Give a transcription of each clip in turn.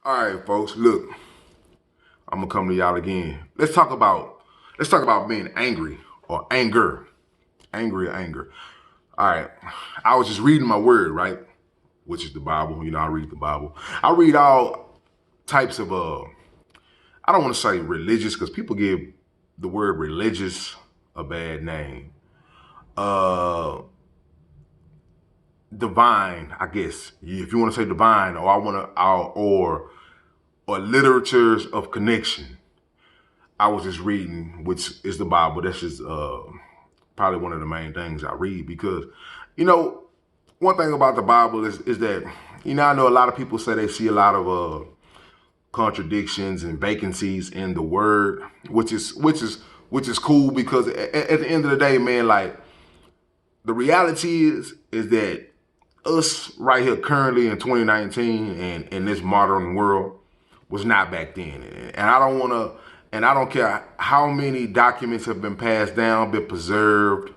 All right, folks. Look, I'm gonna come to y'all again. Let's talk about being angry or anger, angry or anger. All right. I was just reading my word, right, which is the Bible. You know, I read the Bible. I read all types of I don't want to say religious because people give the word religious a bad name. Uh, Divine, I guess, if you want to say divine, or I want to, or literatures of connection. I was just reading, which is the Bible. That's just probably one of the main things I read because, you know, one thing about the Bible is that, I know a lot of people say they see a lot of contradictions and vacancies in the word, which is cool because at the end of the day, man, like the reality is that us right here currently in 2019 and in this modern world was not back then. And I don't want to, and I don't care how many documents have been passed down, been preserved,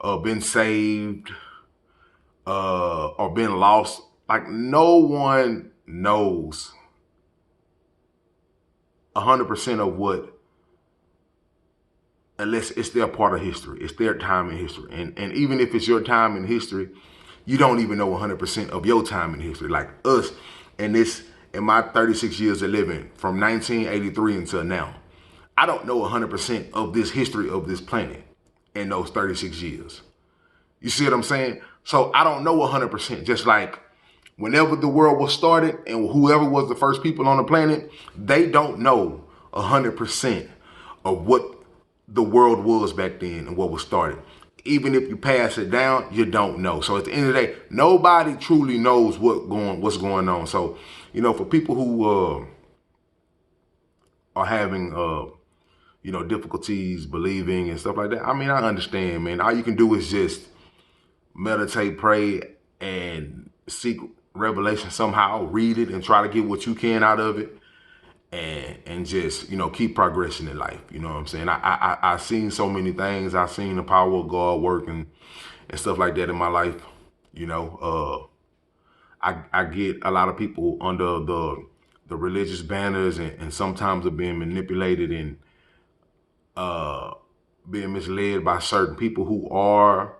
been saved, or been lost. Like no one knows 100% of what, unless it's their part of history. It's their time in history. And even if it's your time in history, you don't even know 100% of your time in history. Like us in my 36 years of living from 1983 until now, I don't know 100% of this history of this planet in those 36 years. You see what I'm saying? So I don't know 100%. Just like whenever the world was started and whoever was the first people on the planet, they don't know 100% of what the world was back then and what was started. Even if you pass it down, you don't know. So at the end of the day, nobody truly knows what's going on. So, for people who are having difficulties believing and stuff like that, I mean, I understand, man. All you can do is just meditate, pray, and seek revelation somehow. Read it and try to get what you can out of it, and just keep progressing in life. You know what I'm saying? I've seen so many things. I've seen the power of God working and stuff like that in my life. I get a lot of people under the religious banners and sometimes are being manipulated and being misled by certain people who are,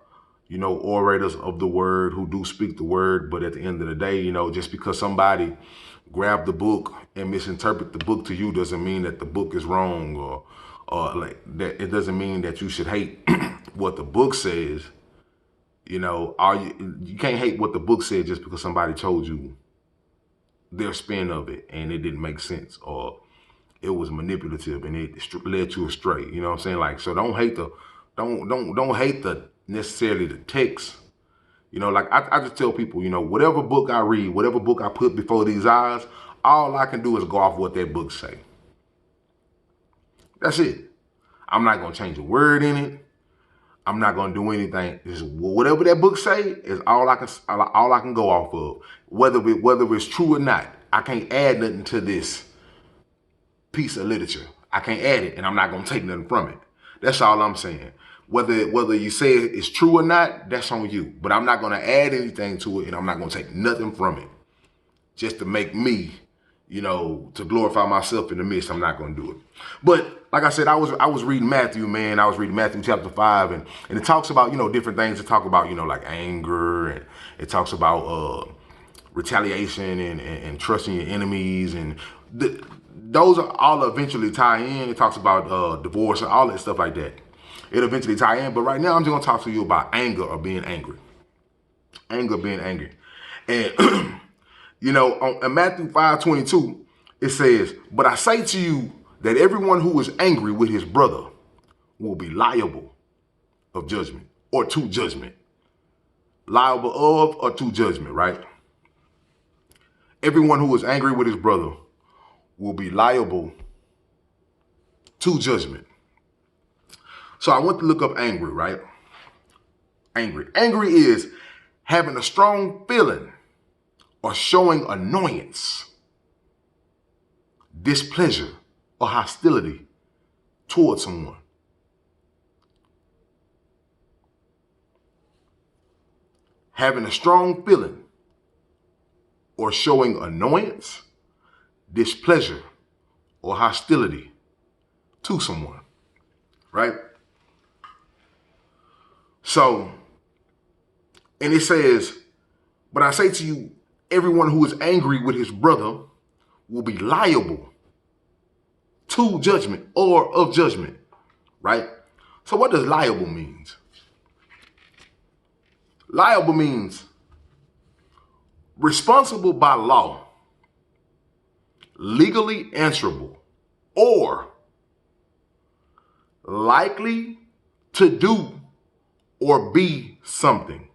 orators of the word, who do speak the word. But at the end of the day, just because somebody grabbed the book and misinterpret the book to you doesn't mean that the book is wrong, or like that. It doesn't mean that you should hate what the book says. You can't hate what the book said just because somebody told you their spin of it and it didn't make sense, or it was manipulative and it led you astray. You know what I'm saying? Like, so don't hate don't hate the necessarily the text. Like I just tell people, whatever book I read, whatever book I put before these eyes, all I can do is go off what that book say. That's it. I'm not gonna change a word in it. I'm not gonna do anything. Just whatever that book say is all I can go off of. Whether it's true or not, I can't add nothing to this piece of literature. I can't add it, and I'm not gonna take nothing from it. That's all I'm saying. Whether you say it's true or not, that's on you. But I'm not gonna add anything to it, and I'm not gonna take nothing from it just to make me, to glorify myself in the midst. I'm not gonna do it. But like I said, I was reading Matthew, man. I was reading Matthew chapter 5, and it talks about different things. It talk about like anger, and it talks about retaliation and trusting your enemies, and those are all eventually tie in. It talks about divorce and all that stuff like that. It eventually tie in, but right now I'm just gonna talk to you about anger or being angry. Anger, being angry, and in Matthew 5:22 it says, "But I say to you that everyone who is angry with his brother will be liable of judgment or to judgment, liable of or to judgment." Right? Everyone who is angry with his brother will be liable to judgment. So I went to look up angry, right? Angry. Angry is having a strong feeling or showing annoyance, displeasure, or hostility towards someone. Having a strong feeling or showing annoyance, displeasure or hostility to someone, right? So, and it says, but I say to you, everyone who is angry with his brother will be liable to judgment or of judgment, right? So what does liable means? Liable means responsible by law, legally answerable, or likely to do or be something.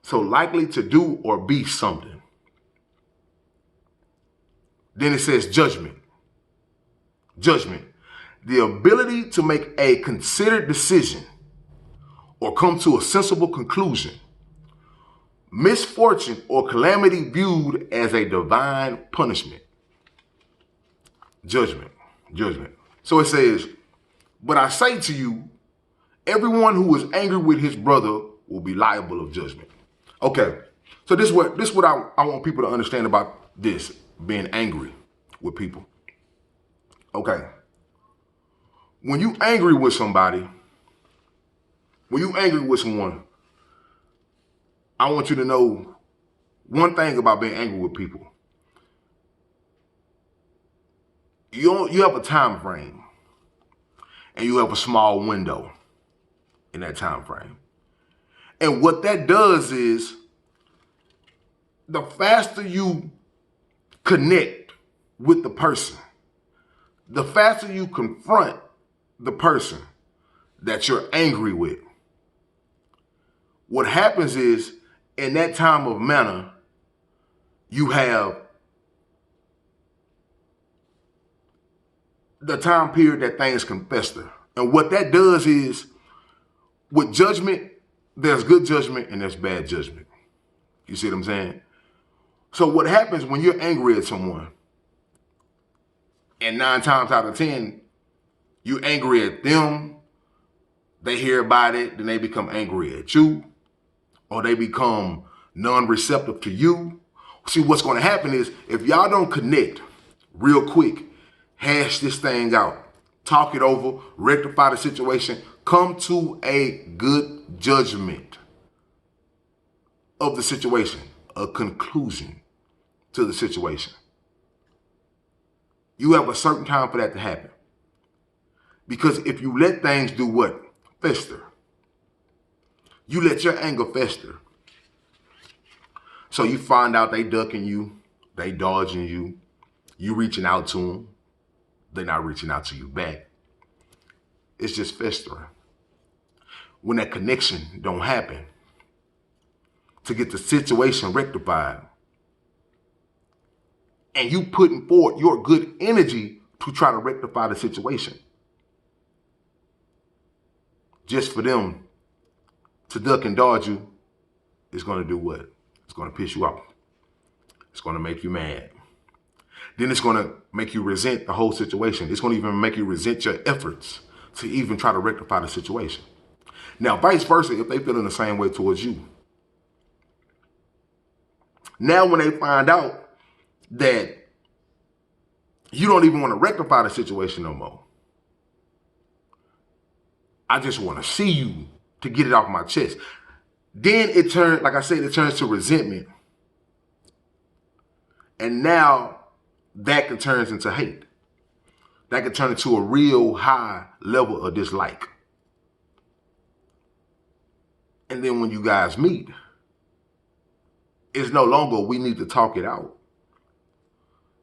So likely to do or be something. Then it says judgment. Judgment. The ability to make a considered decision or come to a sensible conclusion. Misfortune or calamity viewed as a divine punishment. Judgment. Judgment. So it says, but I say to you, everyone who is angry with his brother will be liable of judgment. Okay, so this is what I want people to understand about this, being angry with people. Okay, when you angry with somebody, when you angry with someone, I want you to know one thing about being angry with people. You have a time frame, and you have a small window in that time frame. And what that does is, the faster you connect with the person, the faster you confront the person that you're angry with, what happens is, in that time of manner, you have the time period that things can fester. And what that does is, with judgment, there's good judgment and there's bad judgment. You see what I'm saying? So what happens when you're angry at someone, and 9 times out of 10, you're angry at them, they hear about it, then they become angry at you, or they become non-receptive to you. See, what's going to happen is, if y'all don't connect real quick, hash this thing out, talk it over, rectify the situation, come to a good judgment of the situation, a conclusion to the situation. You have a certain time for that to happen. Because if you let things do what? Fester. You let your anger fester. So you find out they ducking you, they dodging you, you reaching out to them, they're not reaching out to you back. It's just festering. When that connection don't happen, to get the situation rectified, and you putting forth your good energy to try to rectify the situation, just for them to duck and dodge you, it's going to do what? It's going to piss you off. It's going to make you mad. Then it's going to make you resent the whole situation. It's going to even make you resent your efforts to even try to rectify the situation. Now, vice versa, if they feel in the same way towards you. Now, when they find out that you don't even want to rectify the situation no more, I just want to see you to get it off my chest. Then it turns, like I said, it turns to resentment. And now that can turn into hate. That can turn into a real high level of dislike. And then when you guys meet, it's no longer we need to talk it out.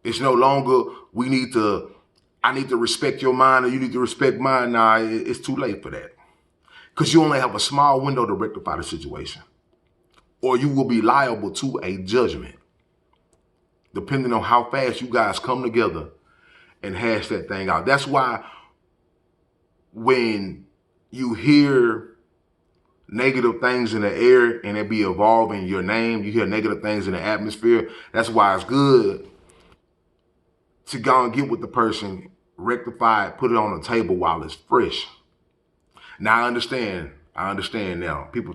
It's no longer I need to respect your mind or you need to respect mine. Nah, it's too late for that. Because you only have a small window to rectify the situation. Or you will be liable to a judgment, depending on how fast you guys come together and hash that thing out. That's why when you hear negative things in the air and it be evolving your name, you hear negative things in the atmosphere, that's why it's good to go and get with the person, rectify it, put it on the table while it's fresh. Now I understand now. People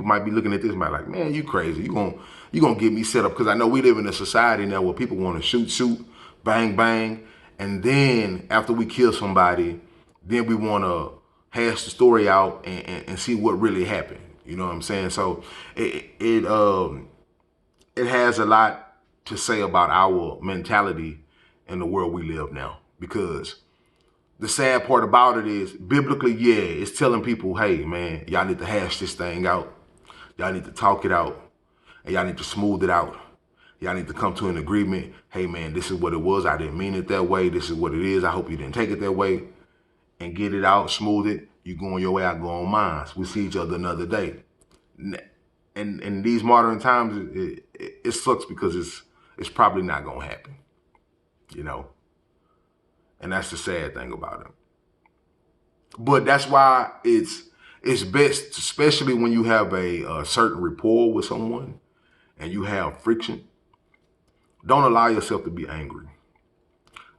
might be looking at this and might be like, man, you crazy. You gonna get me set up, because I know we live in a society now where people want to shoot, bang, bang. And then after we kill somebody, then we want to hash the story out and see what really happened. You know what I'm saying? So it has a lot to say about our mentality in the world we live now. Because the sad part about it is, biblically, yeah, it's telling people, hey, man, y'all need to hash this thing out. Y'all need to talk it out. And y'all need to smooth it out. Y'all need to come to an agreement. Hey, man, this is what it was. I didn't mean it that way. This is what it is. I hope you didn't take it that way. And get it out, smooth it. You go on your way, I go on mine. We see each other another day. And in these modern times, it sucks because it's probably not going to happen, you know. And that's the sad thing about it. But that's why it's best, especially when you have a certain rapport with someone and you have friction, don't allow yourself to be angry.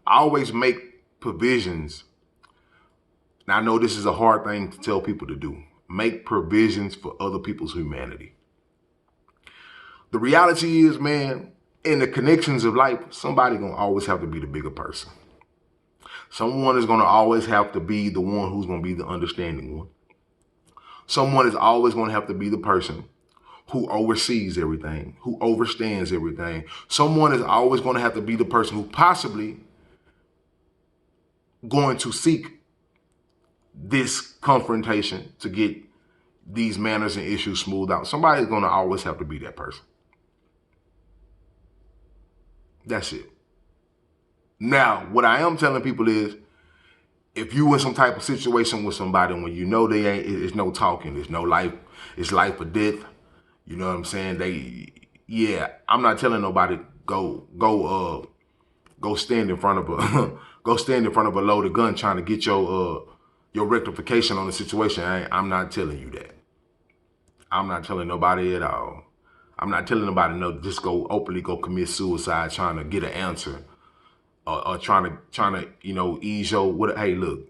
Always make provisions. Now, I know this is a hard thing to tell people to do. Make provisions for other people's humanity. The reality is, man, in the connections of life, somebody gonna always have to be the bigger person. Someone is gonna always have to be the one who's gonna be the understanding one. Someone is always gonna have to be the person who oversees everything, who understands everything. Someone is always gonna have to be the person who possibly going to seek this confrontation to get these manners and issues smoothed out. Somebody's gonna always have to be that person. That's it. Now, what I am telling people is, if you in some type of situation with somebody when you know they ain't, it's no talking, it's no life, it's life or death. You know what I'm saying? Yeah, I'm not telling nobody go stand in front of a go stand in front of a loaded gun trying to get your rectification on the situation. I'm not telling you that. I'm not telling nobody at all. I'm not telling nobody no, just go openly go commit suicide trying to get an answer. Or trying to, you know, ease your, hey, look,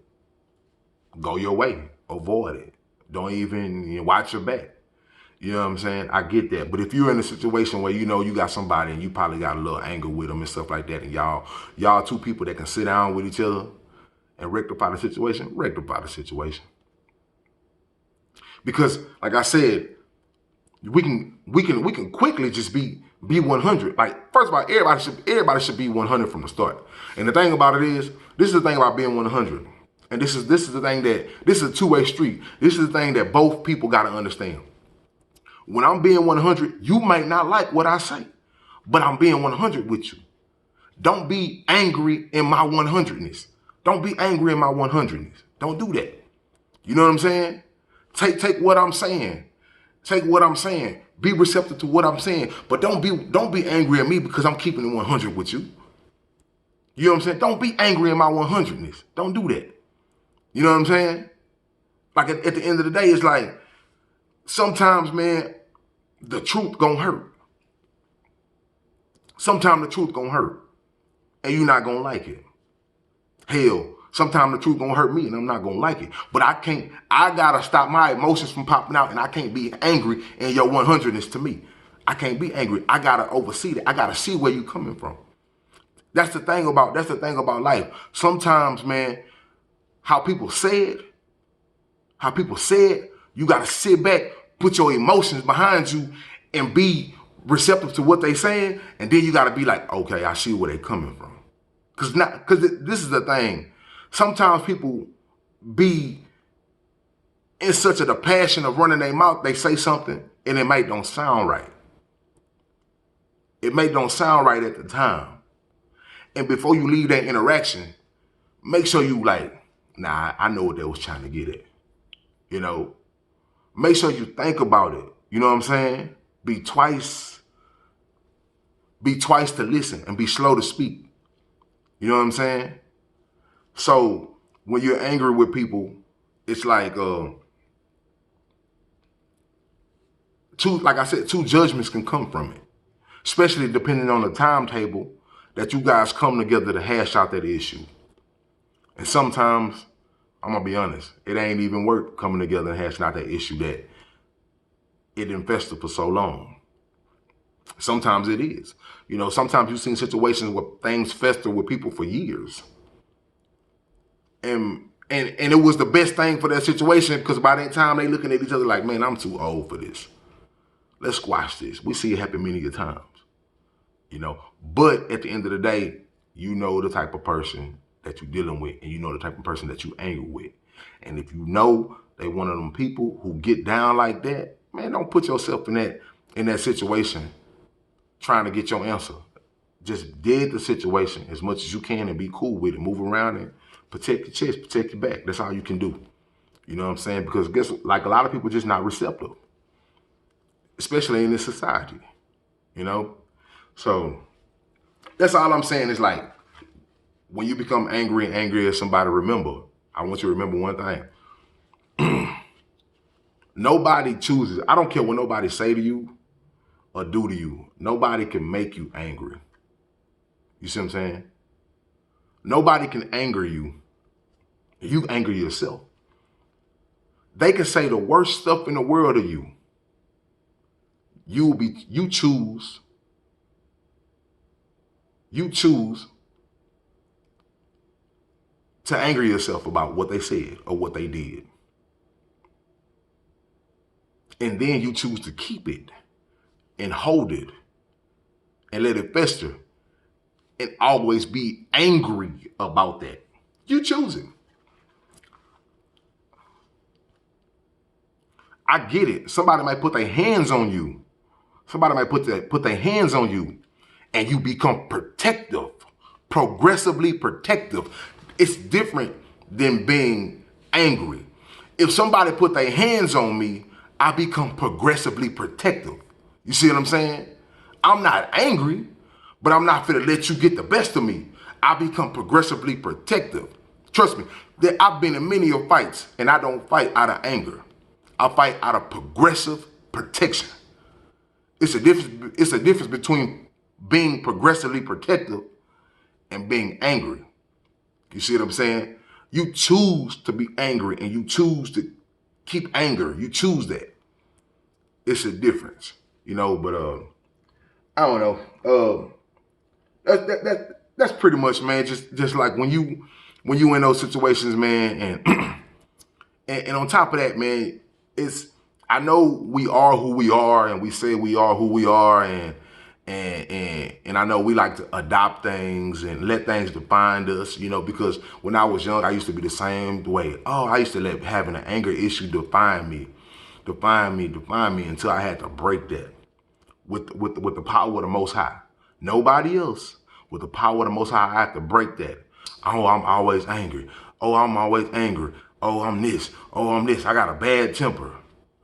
go your way, avoid it. Don't even watch your back. You know what I'm saying? I get that. But if you're in a situation where you know you got somebody and you probably got a little anger with them and stuff like that, and y'all two people that can sit down with each other and rectify the situation, rectify the situation. Because, like I said, we can quickly just be 100. Like, first of all, everybody should be 100 from the start. And the thing about it is, this is the thing about being 100. And this is the thing that, this is a two-way street. This is the thing that both people got to understand. When I'm being 100, you might not like what I say, but I'm being 100 with you. Don't be angry in my 100ness. Don't be angry in my 100ness. Don't do that. You know what I'm saying? Take what I'm saying. Take what I'm saying. Be receptive to what I'm saying. But don't be angry at me because I'm keeping it 100 with you. You know what I'm saying? Don't be angry in my 100ness. Don't do that. You know what I'm saying? Like at the end of the day, it's like, sometimes, man, the truth gonna hurt. Sometimes the truth gonna hurt. And you're not gonna like it. Hell, sometimes the truth gonna hurt me and I'm not gonna like it. But I gotta stop my emotions from popping out, and I can't be angry in your 100ness to me. I can't be angry. I gotta oversee that. I gotta see where you coming from. That's the thing about life. Sometimes, man, how people say it, you gotta sit back, put your emotions behind you, and be receptive to what they saying, and then you gotta be like, okay, I see where they coming from. Cause this is the thing. Sometimes people be in such a passion of running their mouth, they say something and it might don't sound right. It may don't sound right at the time. And before you leave that interaction, make sure you like, nah, I know what they was trying to get at. You know, make sure you think about it. You know what I'm saying? Be twice to listen and be slow to speak. You know what I'm saying? So when you're angry with people, it's like, like I said, two judgments can come from it, especially depending on the timetable that you guys come together to hash out that issue. And sometimes, I'm gonna be honest, it ain't even worth coming together and hashing out that issue that it infested for so long. Sometimes it is. You know, sometimes you've seen situations where things fester with people for years. And it was the best thing for that situation, because by that time they looking at each other like, man, I'm too old for this. Let's squash this. We see it happen many a times. You know, but at the end of the day, you know the type of person that you're dealing with, and you know the type of person that you angry with. And if you know they one of them people who get down like that, man, don't put yourself in that situation trying to get your answer. Just dead the situation as much as you can and be cool with it. Move around and protect your chest, protect your back. That's all you can do. You know what I'm saying? Because guess what? Like, a lot of people just not receptive, especially in this society, you know? So that's all I'm saying is, like, when you become angry and angry at somebody, remember, I want you to remember one thing. Nobody chooses. I don't care what nobody say to you or do to you. Nobody can make you angry. You see what I'm saying? Nobody can anger you. You anger yourself. They can say the worst stuff in the world to you. You choose to anger yourself about what they said or what they did. And then you choose to keep it and hold it and let it fester and always be angry about that. You choose it. I get it. Somebody might put their hands on you. Somebody might put their hands on you and you become protective, progressively protective. It's different than being angry. If somebody put their hands on me, I become progressively protective. You see what I'm saying? I'm not angry, but I'm not finna let you get the best of me. I become progressively protective. Trust me, that I've been in many of fights, and I don't fight out of anger. I fight out of progressive protection. It's a difference between being progressively protective and being angry. You see what I'm saying? You choose to be angry and you choose to keep anger. You choose that. It's a difference, you know. But I don't know. That's pretty much, man. Just like when you in those situations, man, and on top of that, man, I know we are who we are, and we say we are who we are, and I know we like to adopt things and let things define us, you know, because when I was young, I used to be the same way. Oh, I used to let having an anger issue define me until I had to break that with the power of the Most High. Nobody else. With the power of the Most High, I have to break that. Oh, I'm always angry. Oh, I'm always angry. Oh, I'm this. Oh, I'm this. I got a bad temper.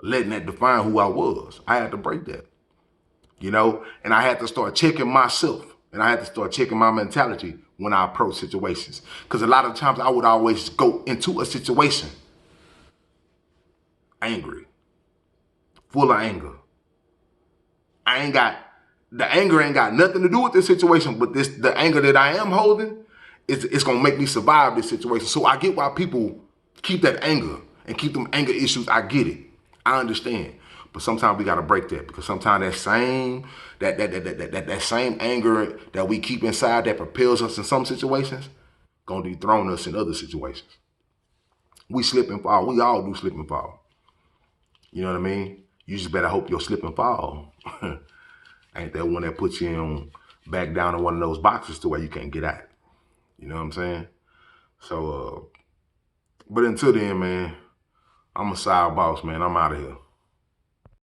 Letting that define who I was. I had to break that. You know? And I had to start checking myself. And I had to start checking my mentality when I approach situations. Because a lot of times I would always go into a situation angry. Full of anger. The anger ain't got nothing to do with this situation, but the anger that I am holding, it's gonna make me survive this situation. So I get why people keep that anger and keep them anger issues. I get it. I understand. But sometimes we gotta break that, because sometimes that same anger that we keep inside that propels us in some situations gonna dethrone us in other situations. We slip and fall. We all do slip and fall. You know what I mean? You just better hope your slip and fall ain't that one that puts you in back down in one of those boxes to where you can't get out. You know what I'm saying? So, but until then, man, I'm a side boss, man. I'm out of here.